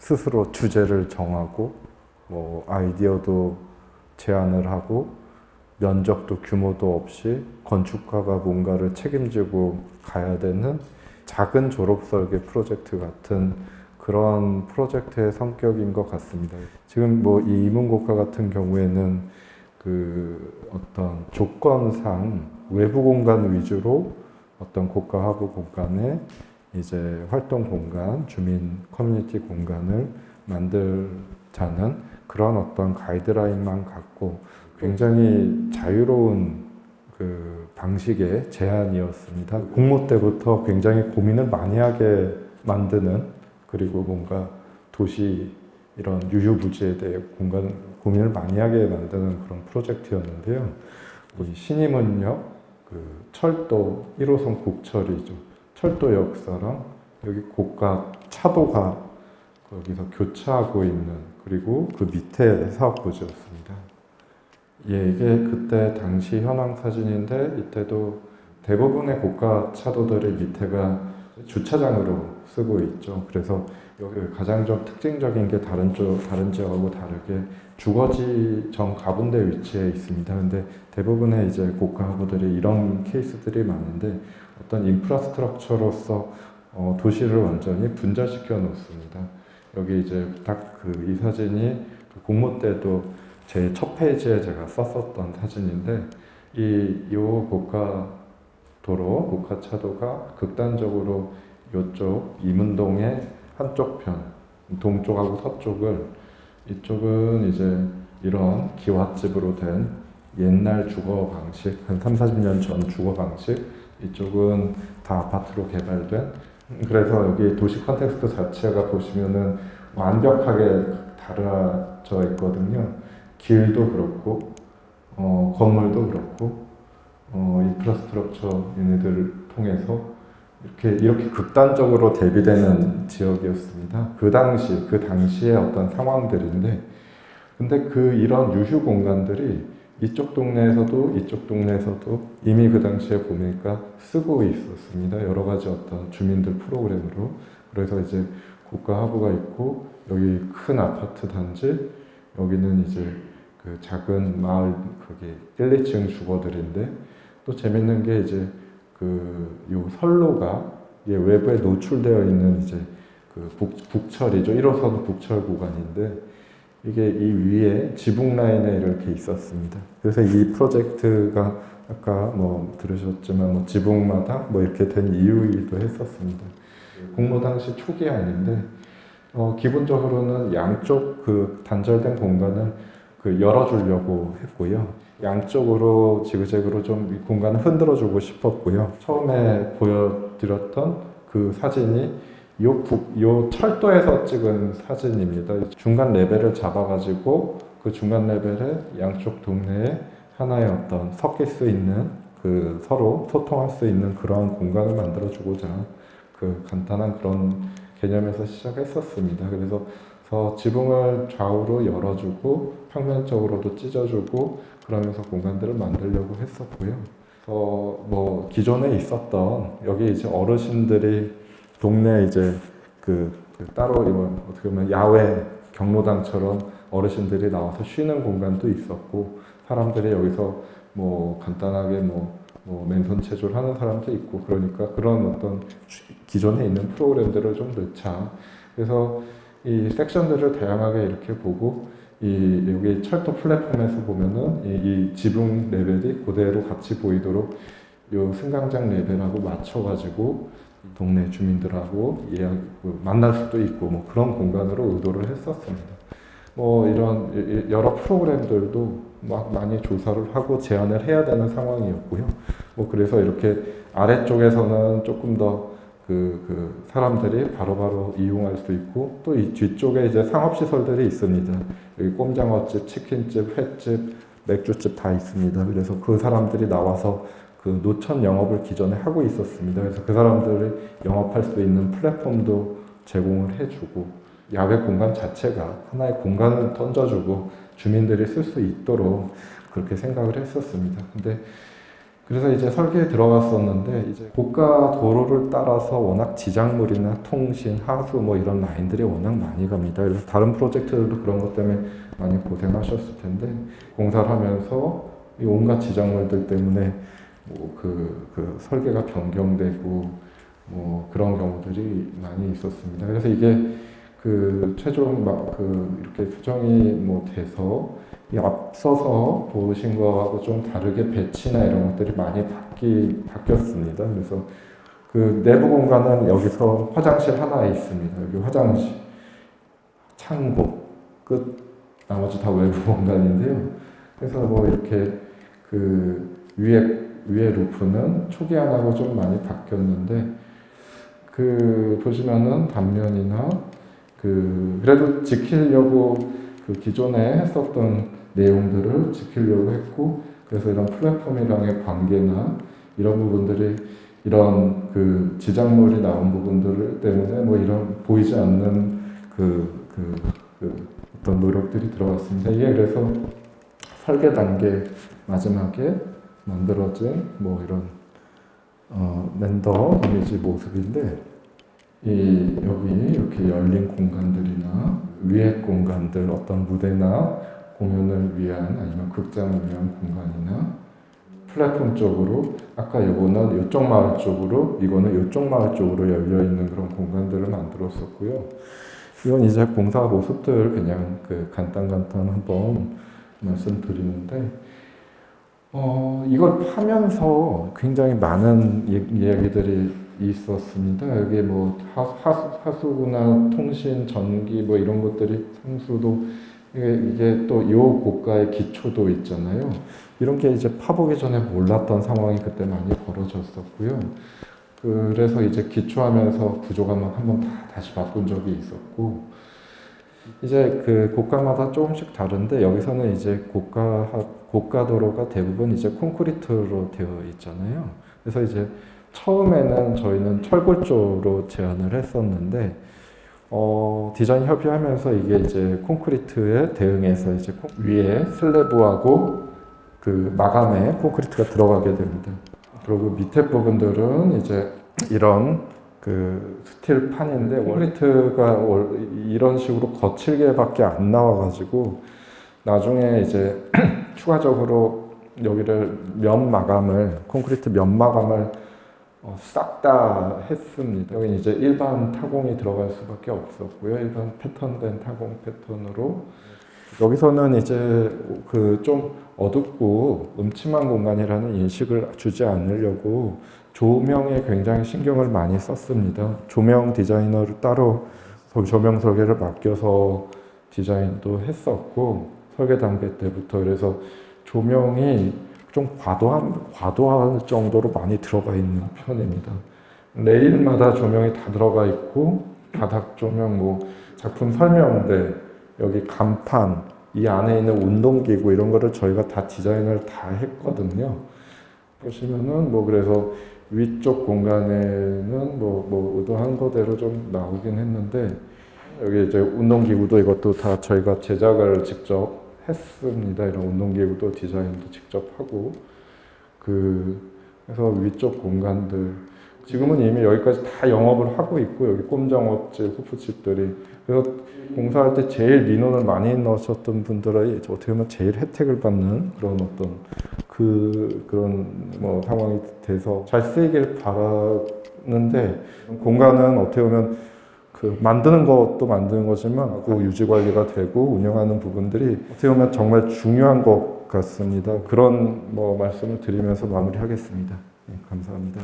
스스로 주제를 정하고 아이디어도 제안을 하고 면적도 규모도 없이 건축가가 뭔가를 책임지고 가야 되는 작은 졸업설계 프로젝트 같은 그런 프로젝트의 성격인 것 같습니다. 지금 이 이문고가 같은 경우에는 어떤 조건상 외부 공간 위주로 어떤 고가 하부 공간에 이제 활동 공간, 주민 커뮤니티 공간을 만들자는 그런 어떤 가이드라인만 갖고 굉장히 자유로운 방식의 제안이었습니다. 공모 때부터 굉장히 고민을 많이 하게 만드는, 그리고 뭔가 도시 이런 유유무지에 대해 고민을 많이 하게 만드는 그런 프로젝트였는데요. 이 신임은역 철도 1호선 국철이죠. 철도역사랑 여기 고가 차도가 거기서 교차하고 있는, 그리고 그 밑에 사업부지였습니다. 이게 그때 당시 현황 사진인데, 이때도 대부분의 고가 차도들의 밑에가 주차장으로 쓰고 있죠. 그래서 여기 가장 좀 특징적인 게 다른 지역하고 다르게 주거지 정 가분대 위치에 있습니다. 근데 대부분의 이제 고가 하부들이 이런 케이스들이 많은데, 어떤 인프라스트럭처로서 도시를 완전히 분절시켜 놓습니다. 여기 이제 딱 이 사진이 공모 때도 제 첫 페이지에 제가 썼었던 사진인데, 요 고가 도로, 고가 차도가 극단적으로 이쪽 이문동의 한쪽 편, 동쪽하고 서쪽을, 이쪽은 이제 이런 기와집으로 된 옛날 주거 방식, 한 30-40년 전 주거 방식, 이쪽은 다 아파트로 개발된, 그래서 여기 도시 컨텍스트 자체가 보시면은 완벽하게 달라져 있거든요. 길도 그렇고, 건물도 그렇고, 인프라스트럭처 얘네들을 통해서 이렇게 극단적으로 대비되는 지역이었습니다. 그 당시의 어떤 상황들인데, 근데 이런 유휴 공간들이 이쪽 동네에서도 이미 그 당시에 보니까 쓰고 있었습니다. 여러 가지 어떤 주민들 프로그램으로. 그래서 이제 고가 하부가 있고, 여기 큰 아파트 단지, 여기는 이제 작은 마을, 그게 1, 2층 주거들인데, 또 재밌는 게 이제 요 선로가 외부에 노출되어 있는 이제 북철이죠. 1호선 북철 구간인데, 이게 이 위에 지붕 라인에 이렇게 있었습니다. 그래서 이 프로젝트가 아까 들으셨지만 지붕마다 이렇게 된 이유이기도 했었습니다. 공모 당시 초기 아닌데, 기본적으로는 양쪽 단절된 공간을 열어주려고 했고요. 양쪽으로 지그재그로 좀 이 공간을 흔들어주고 싶었고요. 처음에 보여드렸던 그 사진이 요 철도에서 찍은 사진입니다. 중간 레벨을 잡아가지고 그 중간 레벨에 양쪽 동네에 하나의 어떤 섞일 수 있는, 서로 소통할 수 있는 그러한 공간을 만들어주고자 간단한 그런 개념에서 시작했었습니다. 그래서 지붕을 좌우로 열어주고 평면적으로도 찢어주고 그러면서 공간들을 만들려고 했었고요. 기존에 있었던, 여기 이제 어르신들이 동네 이제 따로 어떻게 보면 야외 경로당처럼 어르신들이 나와서 쉬는 공간도 있었고, 사람들이 여기서 간단하게 맨손 체조를 하는 사람도 있고, 그러니까 그런 어떤 기존에 있는 프로그램들을 좀 넣자. 그래서 이 섹션들을 다양하게 이렇게 보고, 여기 철도 플랫폼에서 보면은 이 지붕 레벨이 그대로 같이 보이도록 요 승강장 레벨하고 맞춰가지고 동네 주민들하고 만날 수도 있고 그런 공간으로 의도를 했었습니다. 이런 여러 프로그램들도 많이 조사를 하고 제안을 해야 되는 상황이었고요. 그래서 이렇게 아래쪽에서는 조금 더 사람들이 바로바로 이용할 수 있고, 또 이 뒤쪽에 이제 상업시설들이 있습니다. 여기 꼼장어집, 치킨집, 횟집, 맥주집 다 있습니다. 그래서 그 사람들이 나와서 노천 영업을 기존에 하고 있었습니다. 그래서 그 사람들이 영업할 수 있는 플랫폼도 제공을 해주고, 야외 공간 자체가 하나의 공간을 던져주고 주민들이 쓸 수 있도록 그렇게 생각을 했었습니다. 근데 그래서 이제 설계에 들어갔었는데 이제 고가 도로를 따라서 워낙 지작물이나 통신, 하수 뭐 이런 라인들이 워낙 많이 갑니다. 그래서 다른 프로젝트들도 그런 것 때문에 많이 고생하셨을 텐데 공사를 하면서 이 온갖 지작물들 때문에 뭐 그 설계가 변경되고 뭐 그런 경우들이 많이 있었습니다. 그래서 이게 그 최종 이렇게 수정이 뭐 돼서 이 앞서서 보신 거하고 좀 다르게 배치나 이런 것들이 많이 바뀌었습니다. 그래서 그 내부 공간은 여기서 화장실 하나 있습니다. 여기 화장실, 창고, 끝, 나머지 다 외부 공간인데요. 그래서 뭐 이렇게 그 위에 루프는 초기화하고 좀 많이 바뀌었는데 그 보시면은 단면이나 그래도 지키려고 그 기존에 했었던 내용들을 지키려고 했고 그래서 이런 플랫폼이랑의 관계나 이런 부분들이 이런 그 지작물이 나온 부분들 때문에 뭐 이런 보이지 않는 어떤 노력들이 들어갔습니다. 이게 그래서 설계 단계 마지막에 만들어진 뭐 이런 렌더 이미지 모습인데 여기 이렇게 열린 공간들이나 위에 공간들 어떤 무대나 공연을 위한 아니면 극장을 위한 공간이나 플랫폼 쪽으로 아까 요거는 이쪽 마을 쪽으로 이거는 이쪽 마을 쪽으로 열려 있는 그런 공간들을 만들었었고요. 이건 이제 공사 모습들 그냥 간단 한번 말씀드리는데 이걸 파면서 굉장히 많은 이야기들이 있었습니다. 여기 뭐 하수구나 통신, 전기 뭐 이런 것들이 상수도 이게 또 요 고가의 기초도 있잖아요. 이런 게 이제 파보기 전에 몰랐던 상황이 그때 많이 벌어졌었고요. 그래서 이제 기초하면서 구조가 막 한번 다시 바꾼 적이 있었고 이제 그 고가마다 조금씩 다른데 여기서는 이제 고가도로가 대부분 이제 콘크리트로 되어 있잖아요. 그래서 이제 처음에는 저희는 철골조로 제안을 했었는데 디자인 협의하면서 이게 이제 콘크리트에 대응해서 이제 위에 슬래브하고 그 마감에 콘크리트가 들어가게 됩니다. 그리고 밑에 부분들은 이제 이런 그 스틸판인데 콘크리트가 이런 식으로 거칠게밖에 안 나와가지고 나중에 이제 추가적으로 여기를 콘크리트 면 마감을 싹 다 했습니다. 여기 이제 일반 타공이 들어갈 수밖에 없었고요. 일반 패턴된 타공 패턴으로 여기서는 이제 그 좀 어둡고 음침한 공간이라는 인식을 주지 않으려고 조명에 굉장히 신경을 많이 썼습니다. 조명 디자이너를 따로 조명 설계를 맡겨서 디자인도 했었고 설계 단계 때부터 그래서 조명이 좀 과도할 정도로 많이 들어가 있는 편입니다. 레일마다 조명이 다 들어가 있고 바닥 조명, 뭐 작품 설명대, 여기 간판, 이 안에 있는 운동기구 이런 거를 저희가 다 디자인을 다 했거든요. 보시면은 뭐 그래서 위쪽 공간에는 뭐 의도한 거대로 좀 나오긴 했는데 여기 이제 운동기구도 이것도 다 저희가 제작을 직접 했습니다. 이런 운동기구도 디자인도 직접 하고 그래서 위쪽 공간들 지금은 이미 여기까지 다 영업을 하고 있고 여기 꼼장업체, 호프집들이 그래서 공사할 때 제일 민원을 많이 넣으셨던 분들이 어떻게 보면 제일 혜택을 받는 그런 어떤 그런 뭐 상황이 돼서 잘 쓰이길 바라는데 공간은 어떻게 보면 만드는 것도 만드는 거지만 그 유지 관리가 되고 운영하는 부분들이 어떻게 보면 정말 중요한 것 같습니다. 그런 뭐 말씀을 드리면서 마무리하겠습니다. 네, 감사합니다.